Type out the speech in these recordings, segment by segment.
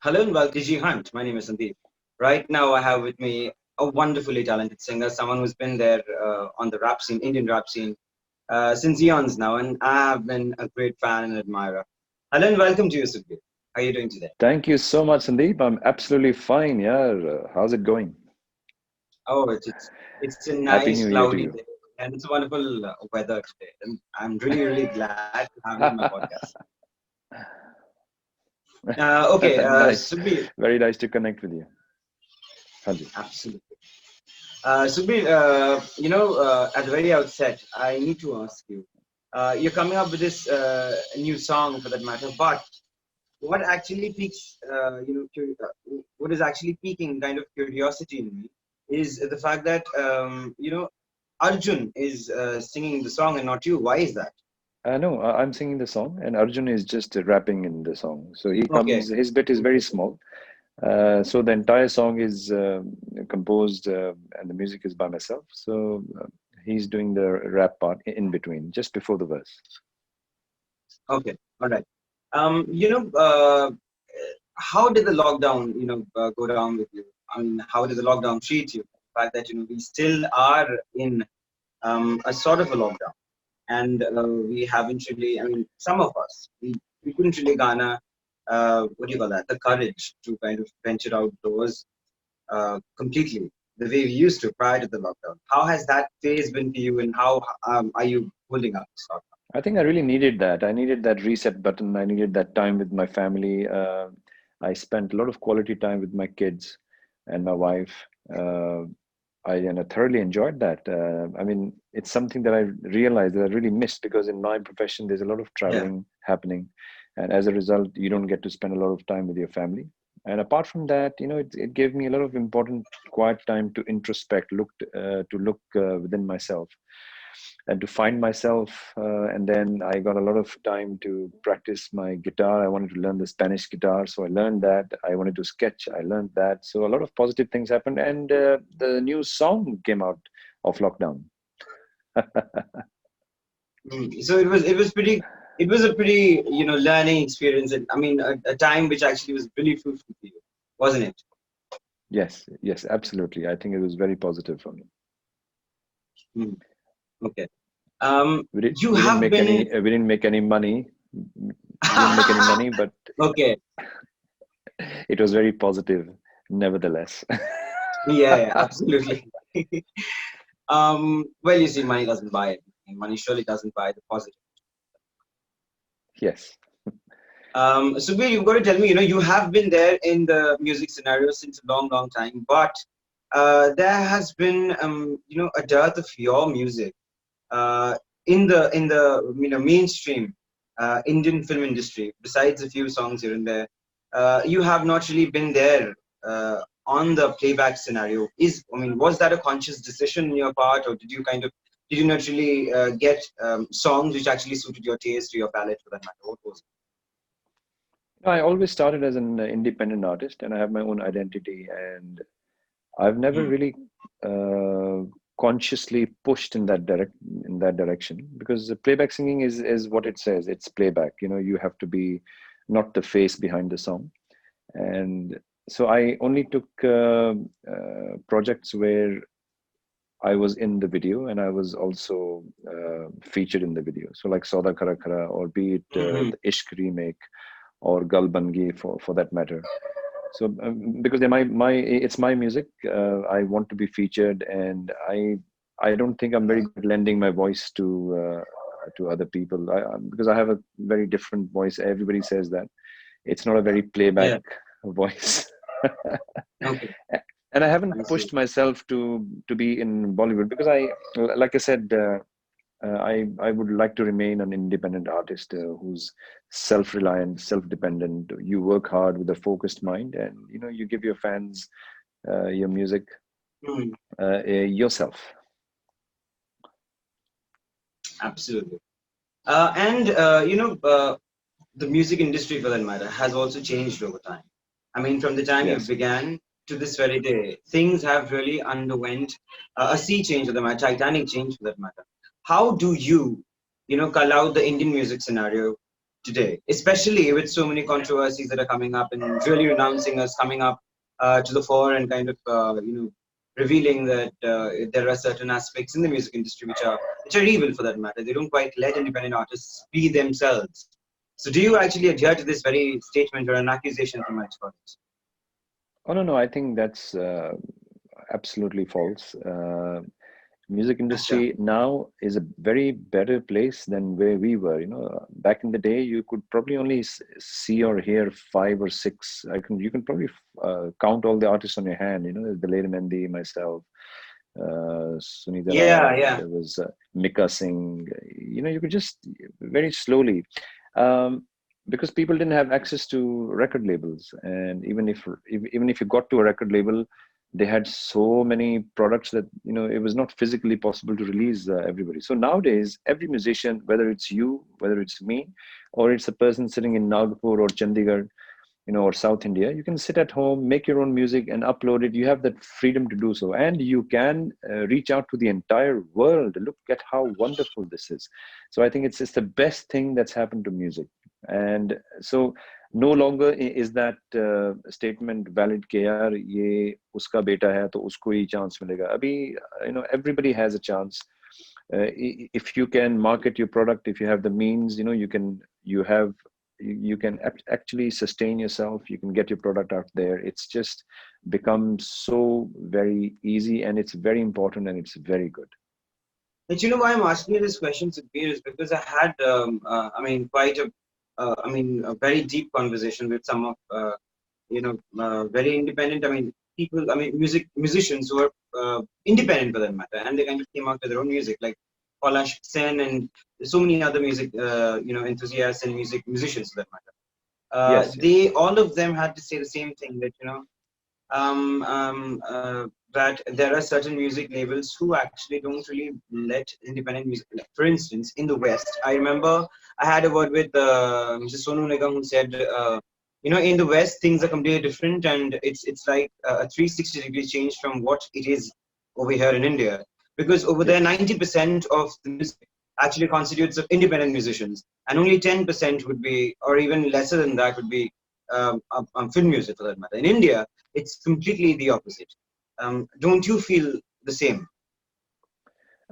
Hello and welcome to G Hunt. My name is Sandeep. Right now, I have with me a wonderfully talented singer, someone who's been there on the rap scene, Indian rap scene, since eons now, and I have been a great fan and admirer. Hello and welcome to you, Sukhbir. How are you doing today? Thank you so much, Sandeep. I'm absolutely fine. Yeah, how's it going? Oh, it's a Happy nice New Year to cloudy you. day, and it's a wonderful weather today, and I'm really glad to have you on my podcast. Okay, Nice, Sukhbir, very nice to connect with you. Hanji. absolutely. Sukhbir, at the very outset, I need to ask you. You're coming up with this new song for that matter, but what actually piques, what is actually piquing kind of curiosity in me is the fact that, Arjun is singing the song and not you. Why is that? No, I'm singing the song, and Arjun is just rapping in the song. So he Okay. comes, his bit is very small. So the entire song is composed, and the music is by myself. So he's doing the rap part in between, just before the verse. Okay. All right. How did the lockdown, go down with you? I mean, how did the lockdown treat you? The fact that, we still are in a sort of a lockdown, and we haven't really, I mean, some of us, we couldn't really garner, what do you call that, the courage to kind of venture outdoors completely the way we used to prior to the lockdown. How has that phase been for you, and how are you holding up this lockdown? I think I really needed that. I needed that reset button. I needed that time with my family. I spent a lot of quality time with my kids and my wife. Uh, I thoroughly enjoyed that. I mean, it's something that I realized that I really missed because in my profession, there's a lot of Yeah, traveling happening. And as a result, you don't get to spend a lot of time with your family. And apart from that, it gave me a lot of important quiet time to introspect, to look within myself and to find myself. And then I got a lot of time to practice my guitar. I wanted to learn the Spanish guitar, so I learned that. I wanted to sketch, I learned that. So a lot of positive things happened, and the new song came out of lockdown. so it was a pretty learning experience, and I mean a time which actually was really fruitful for you, wasn't it? Yes, yes, absolutely. I think it was very positive for me. Hmm. Okay. We did, You we didn't have make been any, we didn't make any money. We didn't make any money, but okay. it was very positive, nevertheless. Yeah, yeah, absolutely. Well, you see, money doesn't buy it. Money surely doesn't buy the positive. Yes. Subir, you've got to tell me, you have been there in the music scenario since a long, long time, but there has been, a dearth of your music uh, in the mainstream Indian film industry. Besides a few songs here and there, you have not really been there on the playback scenario. I mean, was that a conscious decision on your part, or did you not really get songs which actually suited your taste or your palette for that matter? What was I always started as an independent artist, and I have my own identity, and I've it? never really uh, consciously pushed in that direction because the playback singing is what it says. It's playback. You have to be not the face behind the song, and so I only took projects where I was in the video and I was also featured in the video. So like Sauda Kara Kara, or be it Hmm. the Ishq remake or Gal Bangi for that matter. So because it's my music, I want to be featured, and I don't think I'm very good at lending my voice to other people because I have a very different voice. Everybody says that it's not a very playback Yeah. voice. Okay. And I I haven't see. pushed myself to be in Bollywood because like I said, I would like to remain an independent artist who's self-reliant, self-dependent. You work hard with a focused mind, and you give your fans your music Hmm. yourself. Absolutely. And the music industry, for that matter, has also changed over time. I mean, from the time you Yes. began to this very day, things have really underwent a sea change, for that matter, Titanic change, for that matter. How do you, cull out the Indian music scenario today, especially with so many controversies that are coming up and really renouncing us coming up to the fore and kind of revealing that there are certain aspects in the music industry which are evil for that matter. They don't quite let independent artists be themselves. So, do you actually adhere to this very statement or an accusation from my scholars? Oh, no, no, I think that's absolutely false. Music Acha. industry now is a very better place than where we were. Back in the day, you could probably only see or hear five or six. You can probably count all the artists on your hand. The late Mendi, myself, Sunita Yeah, Rao, yeah. there was Mika Singh. You could just very slowly, um, because people didn't have access to record labels, and even if you got to a record label, they had so many products that it was not physically possible to release everybody. So nowadays, every musician, whether it's you, whether it's me, or it's a person sitting in Nagpur or Chandigarh, or South India, you can sit at home, make your own music and upload it. You have that freedom to do so. And you can reach out to the entire world. Look at how wonderful this is. So I think it's the best thing that's happened to music. And so no longer is that statement valid कि यार ये उसका बेटा है तो उसको ही chance मिलेगा. अभी everybody has a chance. If you can market your product, if you have the means, you can actually sustain yourself. You can get your product out there. It's just become so very easy, and it's very important, and it's very good. But you know why I'm asking you this question, Sukhbir, is because I had, quite a very deep conversation with some of, very independent, people, musicians who are independent for that matter, and they kind of came out with their own music, like Palash Sen and so many other music, enthusiasts and musicians for that matter. Yes, yes. They, all of them had to say the same thing that, um, um, uh, that there are certain music labels who actually don't really let independent music. Like for instance, in the West, I remember I had a word with Mr. Sonu Nigam who said, in the West things are completely different, and it's like a 360-degree change from what it is over here in India. Because over there, Yes. 90% of the music actually constitutes of independent musicians, and only 10% would be, or even lesser than that, would be film music for that matter. In India, it's completely the opposite. Don't you feel the same?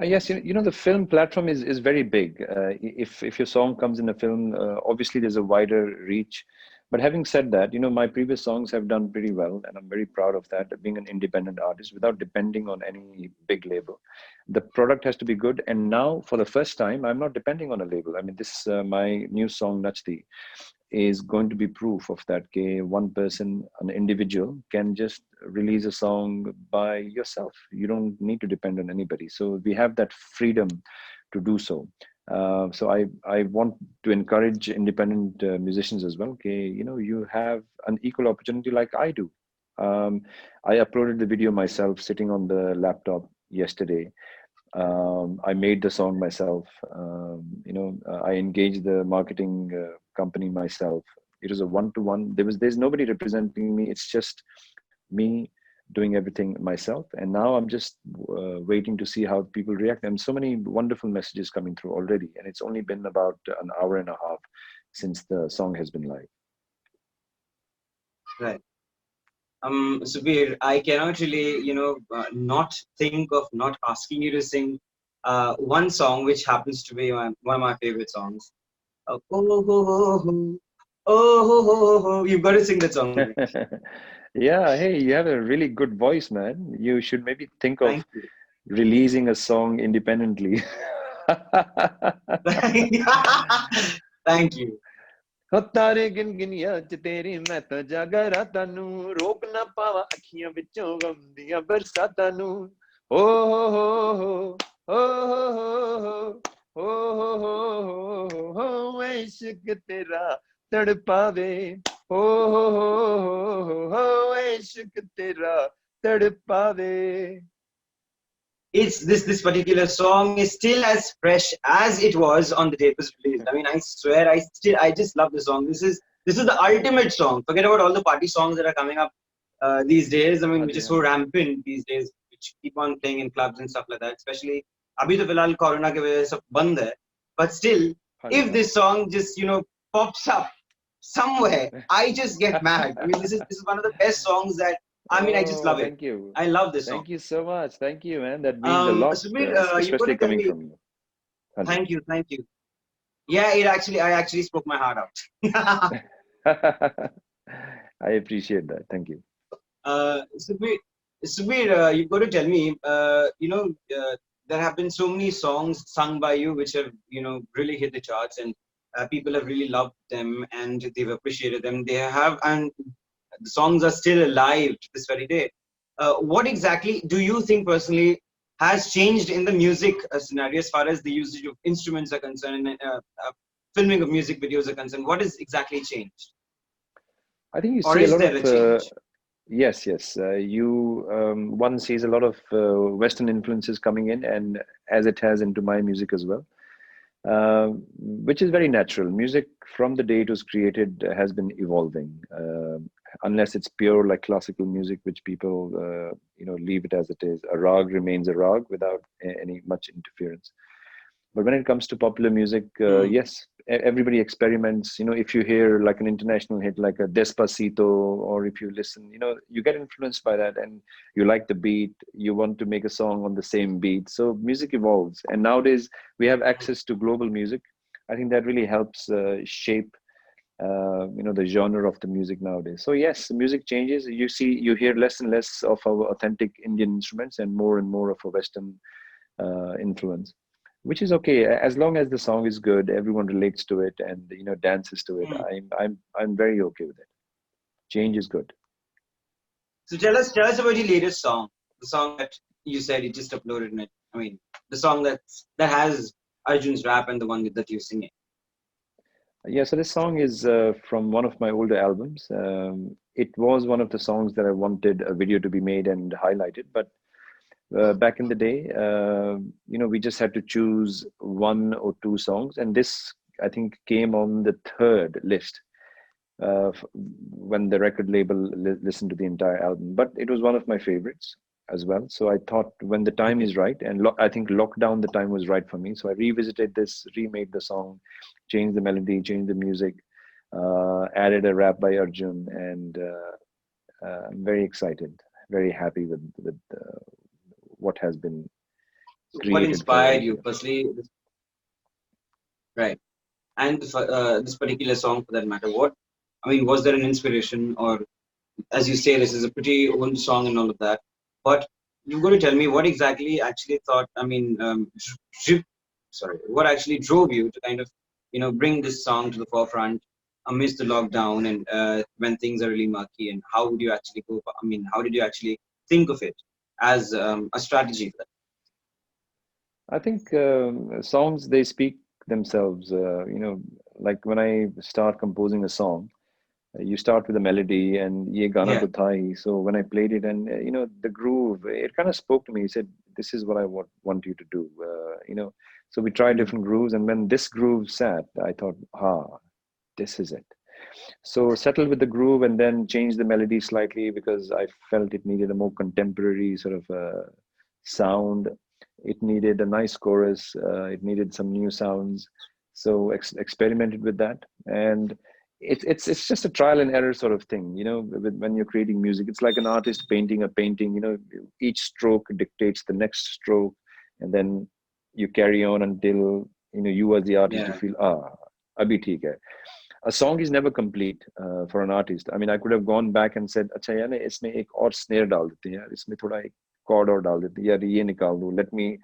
Yes, the film platform is very big. If your song comes in a film, obviously there's a wider reach. But having said that, my previous songs have done pretty well, and I'm very proud of that, being an independent artist without depending on any big label. The product has to be good, and now for the first time, I'm not depending on a label. I mean, this my new song Nachdi is going to be proof of that. One person, an individual, can just release a song by yourself. You don't need to depend on anybody. So we have that freedom to do so. So I want to encourage independent musicians as well. Okay, you have an equal opportunity like I do. Um, I uploaded the video myself, sitting on the laptop yesterday. I made the song myself. I engaged the marketing company myself. It was a one-to-one. There's nobody representing me. It's just me doing everything myself. And now I'm just waiting to see how people react. And so many wonderful messages coming through already. And it's only been about an hour and a half since the song has been live. Right. Subir, I cannot really, not think of not asking you to sing one song which happens to be one of my favorite songs. Oh, ho, ho, ho. Oh, ho, ho, ho. You've got to sing that song. Yeah, hey, you have a really good voice, man. You should maybe think of Thank you. releasing a song independently. Thank you. हो तारे गिन Guinea च तेरी मैं तो जागा रातां नू रोक ना पावा अखियां विचों गम दियां बरसातां नू ओ हो हो हो हो इश्क तेरा तड़पावे हो इश्क तेरा तड़पावे. It's this particular song is still as fresh as it was on the day it was released. I mean, I swear, I just love the song. This is the ultimate song. Forget about all the party songs that are coming up these days. I mean, हाँ which ji is हाँ so ji rampant these days, which keep on playing in clubs and stuff like that. Especially, अभी तो फिलहाल corona के वजह से सब बंद है. But still, हाँ जी if हाँ जी this song just pops up somewhere, I just get mad. I mean, this is one of the best songs that, I mean, I just Oh, love it. thank you. I love this song. Thank you so much. Thank you, man. That means a lot, Subir, you've got especially to tell coming me. from you. Hanji. Thank you, thank you. Yeah, I actually spoke my heart out. I appreciate that. Thank you. Subir, you've got to tell me. There have been so many songs sung by you which have, really hit the charts, and people have really loved them and they've appreciated them. They have, and the songs are still alive to this very day. What exactly do you think personally has changed in the music scenario as far as the usage of instruments are concerned and filming of music videos are concerned? What has exactly changed, I think you or see a is lot there of a change? yes, yes. You one sees a lot of Western influences coming in, and as it has into my music as well, which is very natural. Music from the day it was created has been evolving, unless it's pure like classical music, which people leave it as it is. A rag remains a rag without any much interference. But when it comes to popular music, Hmm. yes, everybody experiments. If you hear like an international hit like a Despacito, or if you listen, you get influenced by that and you like the beat, you want to make a song on the same beat. So music evolves. And nowadays we have access to global music. I think that really helps shape the genre of the music nowadays. So yes, music changes. You hear less and less of our authentic Indian instruments and more of a Western influence, which is okay as long as the song is good, everyone relates to it, and dances to it. Hmm. I'm very okay with it. Change is good. So tell us about your latest song, the song that you said you just uploaded in it. I mean, the song that has Arjun's rap and the one that you're singing. Yeah, so this song is from one of my older albums. It was one of the songs that I wanted a video to be made and highlighted, but back in the day, we just had to choose one or two songs, and this I think came on the third list when the record label listened to the entire album. But it was one of my favorites as well. So I thought when the time Okay. is right, and I think lockdown, the time was right for me. So I revisited this, remade the song, changed the melody, changed the music, added a rap by Arjun, and I'm very excited, very happy with what has been So what created for inspired you, firstly, right? And this particular song, for that matter, what? I mean, was there an inspiration, or as you say, this is a pretty old song and all of that. But you've got to tell me what exactly actually thought. I mean, sorry, what actually drove you to kind of, bring this song to the forefront amidst the lockdown and when things are really murky. And how would you actually go? I mean, how did you actually think of it as a strategy for that? I think songs, they speak themselves. Like when I start composing a song, you start with a melody, and ye gana Yeah. to tha hi. So when I played it, and the groove, it kind of spoke to me. He said, "This is what I want you to do." So we tried Mm. different grooves, and when this groove sat, I thought, this is it. So settled with the groove, and then changed the melody slightly because I felt it needed a more contemporary sort of sound. It needed a nice chorus. It needed some new sounds. So experimented with that, and it's just a trial and error sort of thing. When you're creating music, it's like an artist painting a painting. Each stroke dictates the next stroke, and then you carry on until you as the artist, you Yeah. feel abhi theek hai. A song is never complete for an artist. I mean, I could have gone back and said, अच्छा यार इसमें एक और snare डाल देते हैं यार, इसमें थोड़ा एक chord और डाल देते हैं यार, ये निकाल दो, let me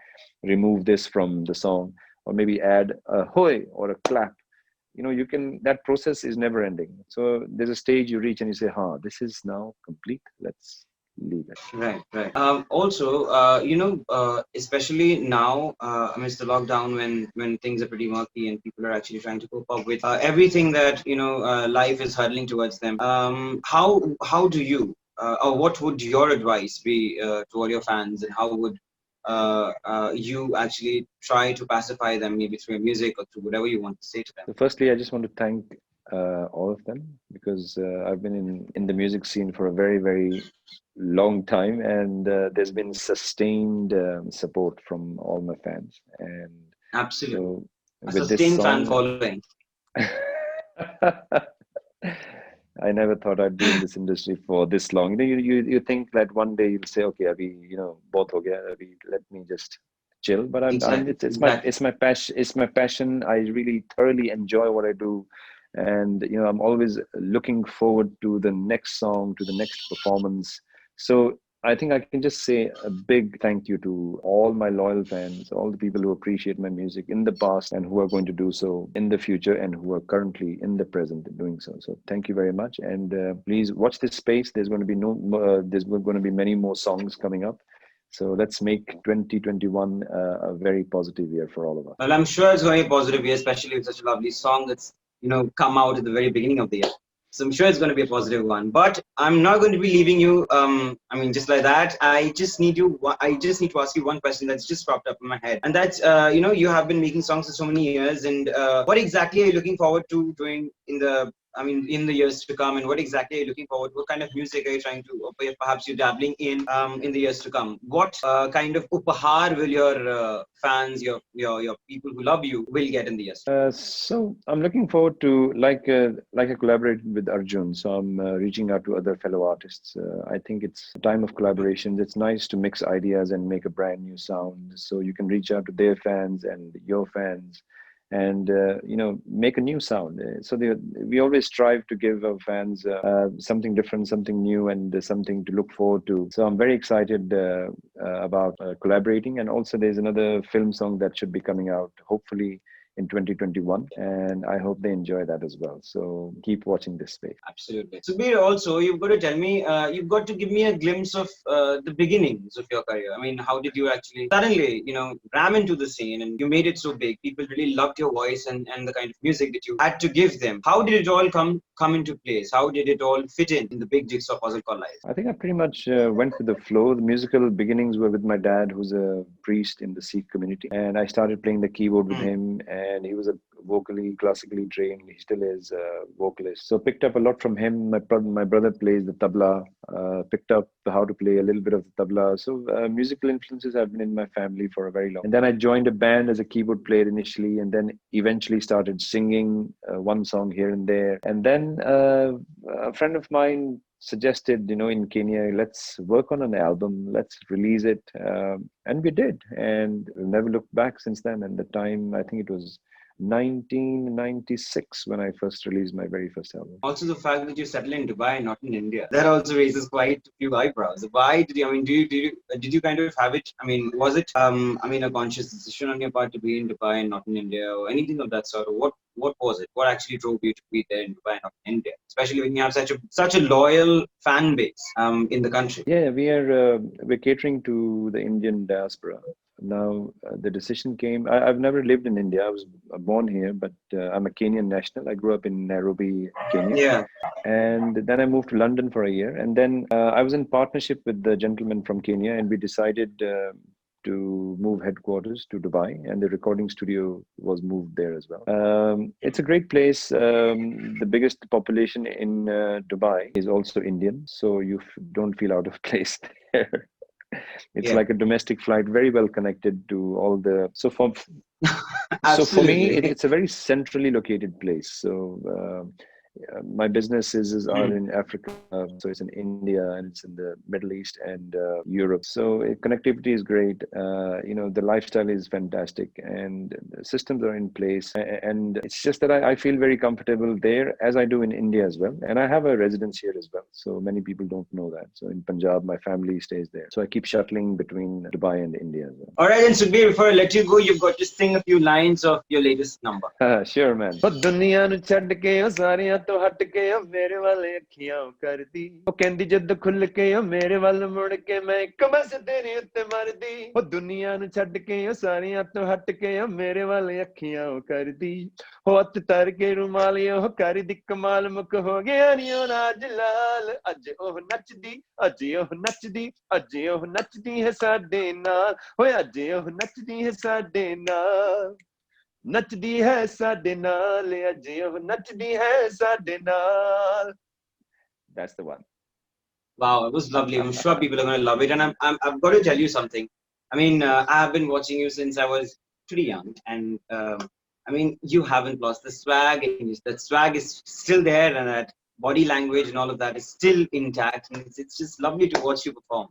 remove this from the song, or maybe add a hoy or a clap. You can, that process is never ending. So there's a stage you reach and you say, this is now complete, let's leave it. Right, right. Also, especially now amidst the lockdown, when things are pretty murky and people are actually trying to cope up with everything that life is hurtling towards them. How do you, or what would your advice be to all your fans, and how would you actually try to pacify them, maybe through your music or through whatever you want to say to them? So firstly, I just want to thank all of them, because I've been in the music scene for a very, very long time, and there's been sustained support from all my fans. And Absolutely, so a with this sustained fan song, following. I never thought I'd be in this industry for this long. You think that one day you'll say, okay, Abhi, both ho gaya, Abhi, let me just chill. But I'm Exactly, it's my exactly. it's my passion. I really thoroughly enjoy what I do, and I'm always looking forward to the next song, to the next performance. So I think I can just say a big thank you to all my loyal fans, all the people who appreciate my music in the past and who are going to do so in the future and who are currently in the present doing so. So thank you very much, and please watch this space. There's going to be there's going to be many more songs coming up. So let's make 2021 a very positive year for all of us. Well, I'm sure it's going to be a positive year, especially with such a lovely song that's come out at the very beginning of the year. So I'm sure it's going to be a positive one. But I'm not going to be leaving you. I mean, just like that. I just need to ask you one question that's just popped up in my head, and that's you have been making songs for so many years, and what exactly are you looking forward to doing in the years to come, and what exactly are you looking forward? What kind of music are you trying to, or perhaps you're dabbling in the years to come? What kind of upahar will your fans, your people who love you, will get in the years to come? So I'm looking forward to like I collaborated with Arjun. So I'm reaching out to other fellow artists. I think it's a time of collaboration. It's nice to mix ideas and make a brand new sound. So you can reach out to their fans and your fans, and make a new sound. We always strive to give our fans something different, something new, and something to look forward to. So I'm very excited about collaborating. And also, there's another film song that should be coming out hopefully in 2021, and I hope they enjoy that as well. So keep watching this space. Absolutely. Subir, also, you've got to tell me, you've got to give me a glimpse of the beginnings of your career. I mean, how did you actually suddenly, ram into the scene and you made it so big? People really loved your voice and the kind of music that you had to give them. How did it all come into place? How did it all fit in the big jigsaw puzzle called life? I think I pretty much went with the flow. The musical beginnings were with my dad, who's a priest in the Sikh community, and I started playing the keyboard with him. And he was a vocally, classically trained. He still is a vocalist. So picked up a lot from him. My brother plays the tabla. Picked up how to play a little bit of the tabla. So musical influences have been in my family for a very long. And then I joined a band as a keyboard player initially, and then eventually started singing one song here and there. And then a friend of mine suggested, in Kenya, let's work on an album, let's release it. And we did. And we've never looked back since then. And the time, I think it was 1996 when I first released my very first album. Also, the fact that you settled in Dubai, not in India, that also raises quite a few eyebrows. Why did you? I mean, did you kind of have it? I mean, was it a conscious decision on your part to be in Dubai and not in India, or anything of that sort? Or what was it? What actually drove you to be there in Dubai and not in India? Especially when you have such a loyal fan base in the country. Yeah, we're catering to the Indian diaspora. Now, the decision came. I've never lived in India. I was born here, but I'm a Kenyan national. I grew up in Nairobi, Kenya. Yeah. And then I moved to London for a year. And then I was in partnership with the gentleman from Kenya, and we decided to move headquarters to Dubai, and the recording studio was moved there as well. It's a great place. The biggest population in Dubai is also Indian, so you don't feel out of place there. It's like a domestic flight, very well connected to all the. So for me, it's a very centrally located place. So my businesses are in Africa, so it's in India, and it's in the Middle East and Europe. So connectivity is great. The lifestyle is fantastic, and the systems are in place. And it's just that I feel very comfortable there, as I do in India as well. And I have a residence here as well. So many people don't know that. So in Punjab, my family stays there. So I keep shuttling between Dubai and India as well. All right, and Sukhbir, before I let you go, you've got to sing a few lines of your latest number. Sure, man. ਦੁਨੀਆ ਨੂੰ ਛੱਡ ਕੇ ਉਹ ਸਾਰਿਆਂ ਤੋਂ ਹਟ ਕੇ ਉਹ ਮੇਰੇ ਵੱਲ ਅੱਖੀਆਂ ਕਰਦੀ ਉਹ ਕਹਿੰਦੀ ਜਦ ਖੁੱਲ ਕੇ ਉਹ ਮੇਰੇ ਵੱਲ ਮੁੜ ਕੇ ਮੈਂ ਇੱਕ ਬਸ ਤੇਰੇ ਉੱਤੇ ਮਰਦੀ ਉਹ ਦੁਨੀਆ ਨੂੰ ਛੱਡ ਕੇ ਉਹ ਸਾਰਿਆਂ ਤੋਂ ਹਟ ਕੇ ਉਹ ਮੇਰੇ ਵੱਲ ਅੱਖੀਆਂ ਕਰਦੀ ਉਹ ਹੱਥ ਧਰ ਕੇ ਰੁਮਾਲੀ ਉਹ ਕਰਦੀ ਕਮਾਲ ਮੁੱਕ ਹੋ ਗਿਆ ਨੀ ਉਹ ਰਾਜ ਲਾਲ ਅੱਜ ਉਹ ਨੱਚਦੀ ਅੱਜ ਉਹ ਨੱਚਦੀ ਅੱਜ ਉਹ ਨੱਚਦੀ ਹੈ ਸਾਡੇ ਨਾਲ ਓਏ ਅੱਜ ਉਹ ਨੱਚਦੀ ਹੈ ਸਾਡੇ ਨਾਲ ਨੱਚਦੀ ਹੈ ਸਾਡੇ ਨਾਲ ਅੱਜ ਉਹ ਨੱਚਦੀ ਹੈ ਸਾਡੇ ਨਾਲ. That's the one. Wow, it was lovely. I'm sure people are going to love it. And I've got to tell you something. I mean, I have been watching you since I was pretty young. And I mean, you haven't lost the swag, and that swag is still there, and that body language and all of that is still intact. And it's just lovely to watch you perform.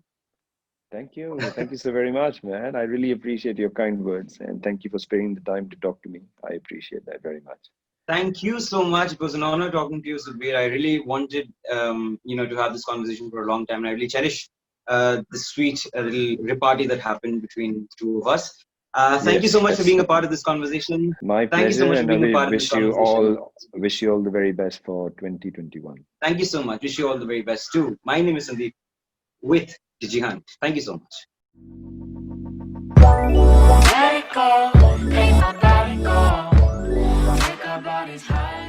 Thank you. Thank you so very much, man. I really appreciate your kind words, and thank you for sparing the time to talk to me. I appreciate that very much. Thank you so much. It was an honor talking to you, Sukhbir. I really wanted, to have this conversation for a long time, and I really cherish the sweet little repartee that happened between the two of us. Thank you so Yes, much for that's being a part of this conversation. my Thank you so pleasure, much for and I being a part of this conversation. wish you all the very best for 2021. Thank you so much. Wish you all the very best too. My name is Sandeep with Dijihan. Thank you so much. Let it go, ain't nobody go. Take our bodies high.